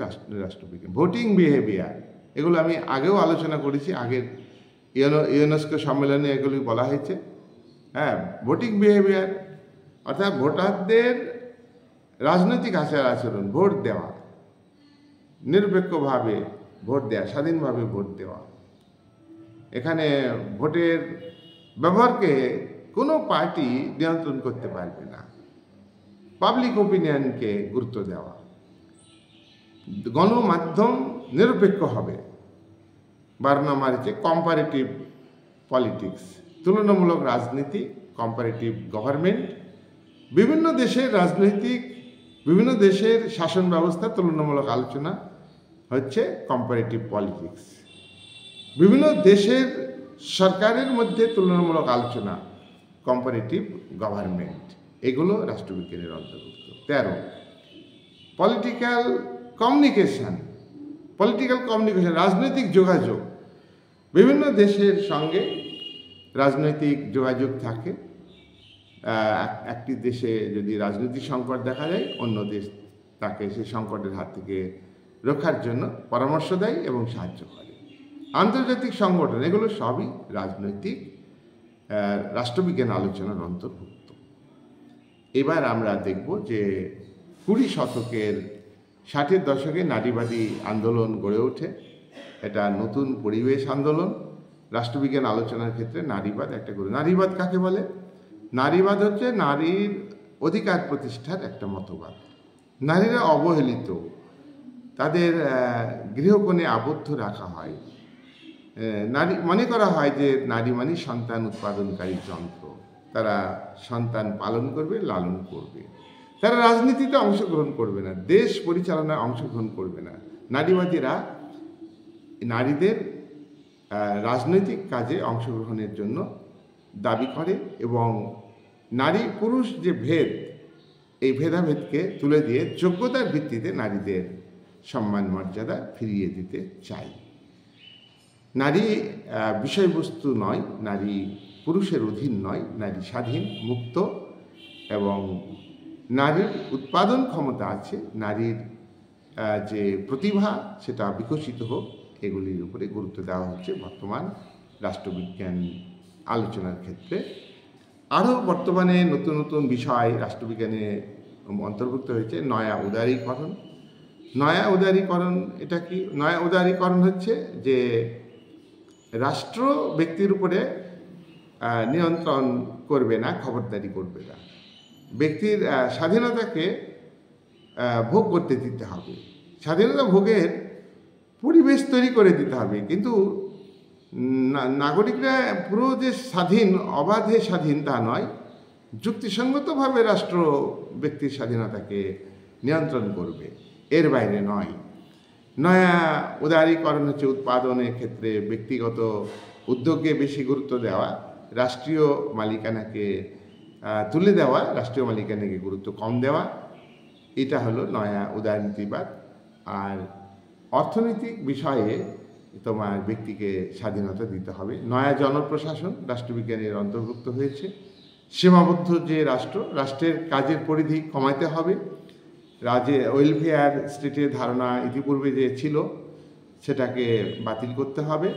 রাষ্ট্রবিজ্ঞান। ভোটিং বিহেভিয়ার, এগুলো আমি আগেও আলোচনা করেছি, আগের ইউনেস্কো সম্মেলনে এগুলি বলা হয়েছে। হ্যাঁ, ভোটিং বিহেভিয়ার অর্থাৎ ভোটারদের রাজনৈতিক আচার আচরণ, ভোট দেওয়া, নিরপেক্ষভাবে ভোট দেওয়া, স্বাধীনভাবে ভোট দেওয়া। এখানে ভোটের ব্যবহারকে কোনো পার্টি নিয়ন্ত্রণ করতে পারবে না। পাবলিক ওপিনিয়নকে গুরুত্ব দেওয়া, গণমাধ্যম নিরপেক্ষ হবে। 12 নম্বর হচ্ছে কম্পারেটিভ পলিটিক্স, তুলনামূলক রাজনীতি, কম্পারেটিভ গভর্নমেন্ট। বিভিন্ন দেশের রাজনৈতিক, বিভিন্ন দেশের শাসন ব্যবস্থা তুলনামূলক আলোচনা হচ্ছে কম্পারেটিভ পলিটিক্স। বিভিন্ন দেশের সরকারের মধ্যে তুলনামূলক আলোচনা কম্পারেটিভ গভর্নমেন্ট। এগুলো রাষ্ট্রবিজ্ঞানের অন্তর্ভুক্ত। 13, পলিটিক্যাল কমিউনিকেশন। রাজনৈতিক যোগাযোগ। বিভিন্ন দেশের সঙ্গে রাজনৈতিক যোগাযোগ থাকে। একটি দেশে যদি রাজনৈতিক সংকট দেখা যায়, অন্য দেশ তাকে সেই সংকটের হাত থেকে রক্ষার জন্য পরামর্শ দেয় এবং সাহায্য করে। আন্তর্জাতিক সংগঠন, এগুলো সবই রাজনৈতিক রাষ্ট্রবিজ্ঞান আলোচনার অন্তর্ভুক্ত। এবার আমরা দেখব যে 20 শতকের 60-এর দশকে নারীবাদী আন্দোলন গড়ে ওঠে। এটা নতুন পরিবেশ আন্দোলন। রাষ্ট্রবিজ্ঞান আলোচনার ক্ষেত্রে নারীবাদ একটা গুরু। নারীবাদ কাকে বলে? নারীবাদ হচ্ছে নারীর অধিকার প্রতিষ্ঠার একটা মতবাদ। নারীরা অবহেলিত, তাদের গৃহকোণে আবদ্ধ রাখা হয়। নারী মনে করা হয় যে নারী মানে সন্তান উৎপাদনকারী যন্ত্র, তারা সন্তান পালন করবে, লালন করবে, তারা রাজনীতিতে অংশগ্রহণ করবে না, দেশ পরিচালনায় অংশগ্রহণ করবে না। নারীবাদীরা নারীদের রাজনৈতিক কাজে অংশগ্রহণের জন্য দাবি করে এবং নারী পুরুষ যে ভেদ, এই ভেদাভেদকে তুলে দিয়ে যোগ্যতার ভিত্তিতে নারীদের সম্মান মর্যাদা ফিরিয়ে দিতে চায়। নারী বিষয়বস্তু নয়, নারী পুরুষের অধীন নয়, নারী স্বাধীন, মুক্ত এবং নারীর উৎপাদন ক্ষমতা আছে, নারীর যে প্রতিভা সেটা বিকশিত হোক, এগুলির উপরে গুরুত্ব দেওয়া হচ্ছে বর্তমান রাষ্ট্রবিজ্ঞান আলোচনার ক্ষেত্রে। আরও বর্তমানে নতুন নতুন বিষয় রাষ্ট্রবিজ্ঞানে অন্তর্ভুক্ত হয়েছে। নয়া উদারীকরণ। নয়া উদারীকরণ এটা কি? নয়া উদারীকরণ হচ্ছে যে রাষ্ট্র ব্যক্তির উপরে নিয়ন্ত্রণ করবে না, খবরদারি করবে না, ব্যক্তির স্বাধীনতাকে ভোগ করতে দিতে হবে, স্বাধীনতা ভোগের পরিবেশ তৈরি করে দিতে হবে। কিন্তু নাগরিকরা পুরো যে স্বাধীন, অবাধে স্বাধীন তা নয়, যুক্তিসঙ্গতভাবে রাষ্ট্র ব্যক্তির স্বাধীনতাকে নিয়ন্ত্রণ করবে, এর বাইরে নয়। নয়া উদারীকরণ হচ্ছে উৎপাদনের ক্ষেত্রে ব্যক্তিগত উদ্যোগকে বেশি গুরুত্ব দেওয়া, রাষ্ট্রীয় মালিকানাকে তুলে দেওয়া, রাষ্ট্রীয় মালিকানাকে গুরুত্ব কম দেওয়া। এটা হলো নয়া উদারনীতিবাদ। আর অর্থনৈতিক বিষয়ে তোমার ব্যক্তিকে স্বাধীনতা দিতে হবে। নয়া জনপ্রশাসন রাষ্ট্রবিজ্ঞানের অন্তর্ভুক্ত হয়েছে। সীমাবদ্ধ যে রাষ্ট্রের কাজের পরিধি কমাতে হবে। ওয়েলফেয়ার স্টেটের ধারণা ইতিপূর্বে যে ছিল সেটাকে বাতিল করতে হবে।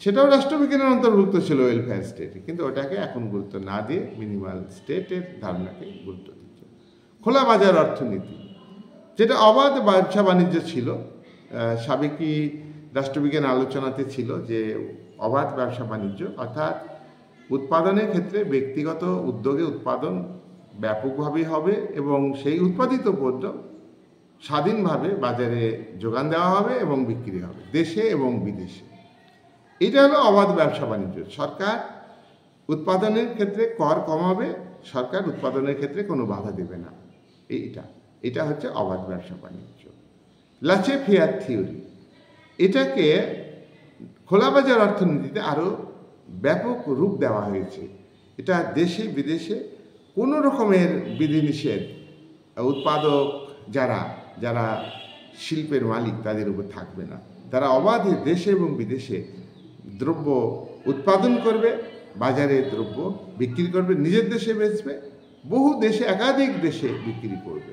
সেটাও রাষ্ট্রবিজ্ঞানের অন্তর্ভুক্ত ছিল ওয়েলফেয়ার স্টেটে, কিন্তু ওটাকে এখন গুরুত্ব না দিয়ে মিনিমাল স্টেটের ধারণাকে গুরুত্ব দিচ্ছে। খোলা বাজার অর্থনীতি, যেটা অবাধ ব্যবসা বাণিজ্য ছিল, সাবেকি রাষ্ট্রবিজ্ঞান আলোচনাতে ছিল যে অবাধ ব্যবসা বাণিজ্য, অর্থাৎ উৎপাদনের ক্ষেত্রে ব্যক্তিগত উদ্যোগে উৎপাদন ব্যাপকভাবে হবে এবং সেই উৎপাদিত পণ্য স্বাধীনভাবে বাজারে যোগান দেওয়া হবে এবং বিক্রি হবে, দেশে এবং বিদেশে। এটা হলো অবাধ ব্যবসা বাণিজ্য। সরকার উৎপাদনের ক্ষেত্রে কর কমাবে, সরকার উৎপাদনের ক্ষেত্রে কোনো বাধা দেবে না। এটা হচ্ছে অবাধ ব্যবসা বাণিজ্য। লাচে ফেয়ার থিওরি, এটাকে খোলাবাজার অর্থনীতিতে আরও ব্যাপক রূপ দেওয়া হয়েছে। এটা দেশে বিদেশে কোনো রকমের বিধিনিষেধ উৎপাদক যারা শিল্পের মালিক তাদের উপর থাকবে না। তারা অবাধে দেশে এবং বিদেশে দ্রব্য উৎপাদন করবে, বাজারে দ্রব্য বিক্রি করবে, নিজের দেশে বেচবে, বহু দেশে একাধিক দেশে বিক্রি করবে।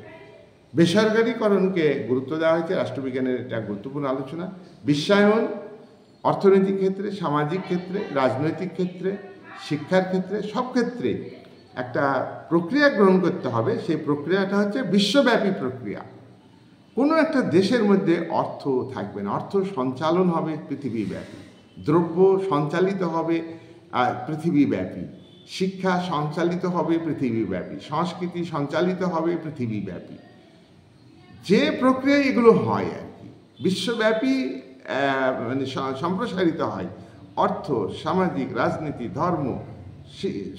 বেসরকারীকরণকে গুরুত্ব দেওয়া হয়েছে, রাষ্ট্রবিজ্ঞানের এটা গুরুত্বপূর্ণ আলোচনা। বিশ্বায়ন অর্থনৈতিক ক্ষেত্রে, সামাজিক ক্ষেত্রে, রাজনৈতিক ক্ষেত্রে, শিক্ষার ক্ষেত্রে, সব ক্ষেত্রে একটা প্রক্রিয়া গ্রহণ করতে হবে। সেই প্রক্রিয়াটা হচ্ছে বিশ্বব্যাপী প্রক্রিয়া। কোনো একটা দেশের মধ্যে অর্থ থাকবে না, অর্থ সঞ্চালন হবে পৃথিবীব্যাপী, দ্রব্য সঞ্চালিত হবে পৃথিবীব্যাপী, শিক্ষা সঞ্চালিত হবে পৃথিবীব্যাপী, সংস্কৃতি সঞ্চালিত হবে পৃথিবীব্যাপী। যে প্রক্রিয়ায় এগুলো হয় আর কি, বিশ্বব্যাপী মানে সম্প্রসারিত হয় অর্থ, সামাজিক, রাজনীতি, ধর্ম,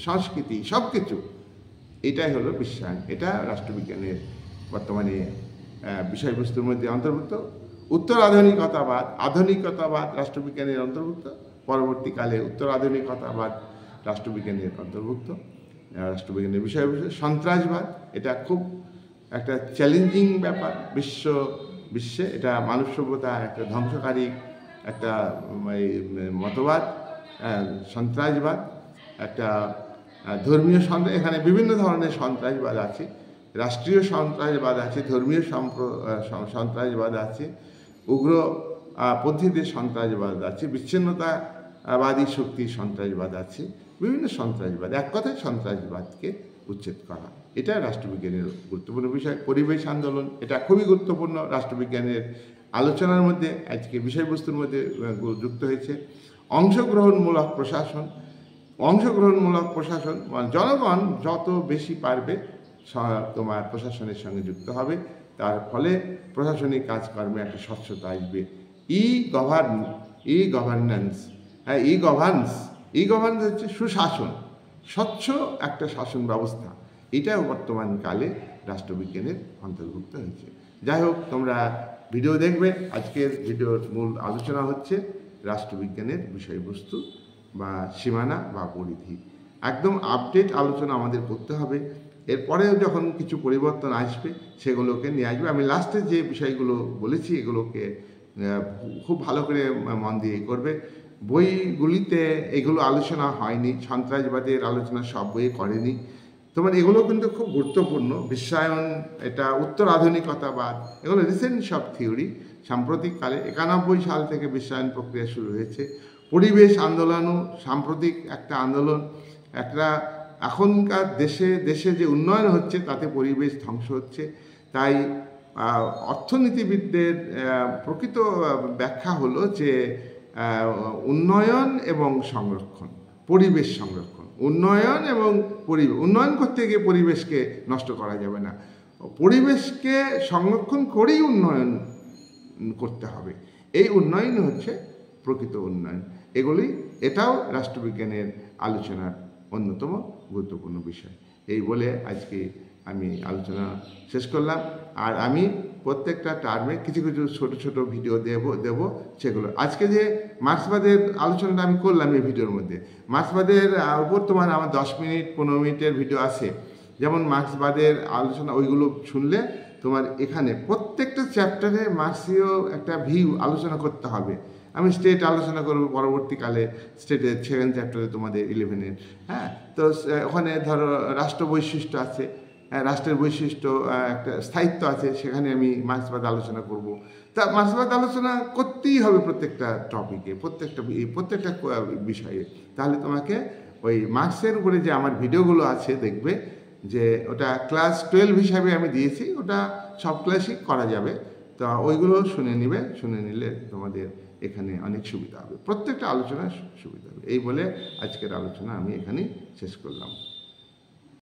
সংস্কৃতি, সব কিছু। এটাই হলো বিশ্বায়ন। এটা রাষ্ট্রবিজ্ঞানের বর্তমানে বিষয়বস্তুর মধ্যে অন্তর্ভুক্ত। উত্তর আধুনিকতাবাদ রাষ্ট্রবিজ্ঞানের অন্তর্ভুক্ত। পরবর্তীকালে উত্তর আধুনিকতাবাদ রাষ্ট্রবিজ্ঞানের অন্তর্ভুক্ত। রাষ্ট্রবিজ্ঞানের বিষয়বস্তু সন্ত্রাসবাদ, এটা খুব একটা চ্যালেঞ্জিং ব্যাপার বিশ্বে। এটা মানব সভ্যতা একটা ধ্বংসকারী একটা মতবাদ। সন্ত্রাসবাদ একটা ধর্মীয় এখানে বিভিন্ন ধরনের সন্ত্রাসবাদ আছে। রাষ্ট্রীয় সন্ত্রাসবাদ আছে, ধর্মীয় সন্ত্রাসবাদ আছে, উগ্রপন্থীদের সন্ত্রাসবাদ আছে, বিচ্ছিন্নতাবাদী শক্তির সন্ত্রাসবাদ আছে, বিভিন্ন সন্ত্রাসবাদ। এক কথায় সন্ত্রাসবাদকে উচ্ছেদ করা, এটা রাষ্ট্রবিজ্ঞানের গুরুত্বপূর্ণ বিষয়। পরিবেশ আন্দোলন, এটা খুবই গুরুত্বপূর্ণ রাষ্ট্রবিজ্ঞানের আলোচনার মধ্যে, আজকে বিষয়বস্তুর মধ্যে যুক্ত হয়েছে। অংশগ্রহণমূলক প্রশাসন, মানে জনগণ যত বেশি পারবে তোমার প্রশাসনের সঙ্গে যুক্ত হবে, তার ফলে প্রশাসনিক কাজকর্মে একটা স্বচ্ছতা আসবে। ই গভর্নেন্স হচ্ছে সুশাসন, স্বচ্ছ একটা শাসন ব্যবস্থা। এটাও বর্তমান কালে রাষ্ট্রবিজ্ঞানের অন্তর্ভুক্ত হয়েছে। যাই হোক, তোমরা ভিডিও দেখবে। আজকের ভিডিওর মূল আলোচনা হচ্ছে রাষ্ট্রবিজ্ঞানের বিষয়বস্তু বা সীমানা বা পরিধি। একদম আপডেট আলোচনা আমাদের করতে হবে। এরপরেও যখন কিছু পরিবর্তন আসবে সেগুলোকে নিয়ে আসবে। আমি লাস্টে যে বিষয়গুলো বলেছি এগুলোকে খুব ভালো করে মন দিয়ে করবে। বইগুলিতে এগুলো আলোচনা হয়নি, সন্ত্রাসবাদের আলোচনা সব বইয়ে করেনি। তোমার এগুলো কিন্তু খুব গুরুত্বপূর্ণ। বিশ্বায়ন, এটা উত্তর আধুনিকতাবাদ, এগুলো রিসেন্ট সব থিওরি। সাম্প্রতিককালে 91 সাল থেকে বিশ্বায়ন প্রক্রিয়া শুরু হয়েছে। পরিবেশ আন্দোলনও সাম্প্রতিক একটা আন্দোলন। একটা এখনকার দেশে যে উন্নয়ন হচ্ছে তাতে পরিবেশ ধ্বংস হচ্ছে। তাই অর্থনীতিবিদদের প্রকৃত ব্যাখ্যা হলো যে উন্নয়ন এবং সংরক্ষণ, পরিবেশ সংরক্ষণ, উন্নয়ন করতে গিয়ে পরিবেশকে নষ্ট করা যাবে না, পরিবেশকে সংরক্ষণ করেই উন্নয়ন করতে হবে। এই উন্নয়ন হচ্ছে প্রকৃত উন্নয়ন। এটাও রাষ্ট্রবিজ্ঞানের আলোচনার অন্যতম গুরুত্বপূর্ণ বিষয়। এই বলে আজকে আমি আলোচনা শেষ করলাম। আর আমি প্রত্যেকটা টার্মে কিছু কিছু ছোট ভিডিও দেব সেগুলো। আজকে যে মার্ক্সবাদের আলোচনাটা আমি করলাম এই ভিডিওর মধ্যে, মার্ক্সবাদের উপর তোমার আমার 10 মিনিট 15 মিনিটের ভিডিও আছে। যেমন মার্ক্সবাদের আলোচনা, ওইগুলো শুনলে তোমার এখানে প্রত্যেকটা চ্যাপ্টারে মার্ক্সীয় একটা ভিউ আলোচনা করতে হবে। আমি স্টেট আলোচনা করবো পরবর্তীকালে, স্টেটের 2nd চ্যাপ্টারে তোমাদের 11-এর। হ্যাঁ, তো ওখানে ধরো রাষ্ট্র বৈশিষ্ট্য আছে, রাষ্ট্রের বৈশিষ্ট্য, একটা স্থায়িত্ব আছে, সেখানে আমি মার্ক্সবাদ আলোচনা করব। তা মার্ক্সবাদ আলোচনা করতেই হবে প্রত্যেকটা টপিকে, প্রত্যেকটা বিষয়ে। তাহলে তোমাকে ওই মার্ক্সের উপরে যে আমার ভিডিওগুলো আছে দেখবে যে ওটা ক্লাস 12 হিসাবে আমি দিয়েছি, ওটা সব ক্লাসই করা যাবে। তো ওইগুলো শুনে নিলে তোমাদের এখানে অনেক সুবিধা হবে, প্রত্যেকটা আলোচনা সুবিধা হবে। এই বলে আজকের আলোচনা আমি এখানেই শেষ করলাম।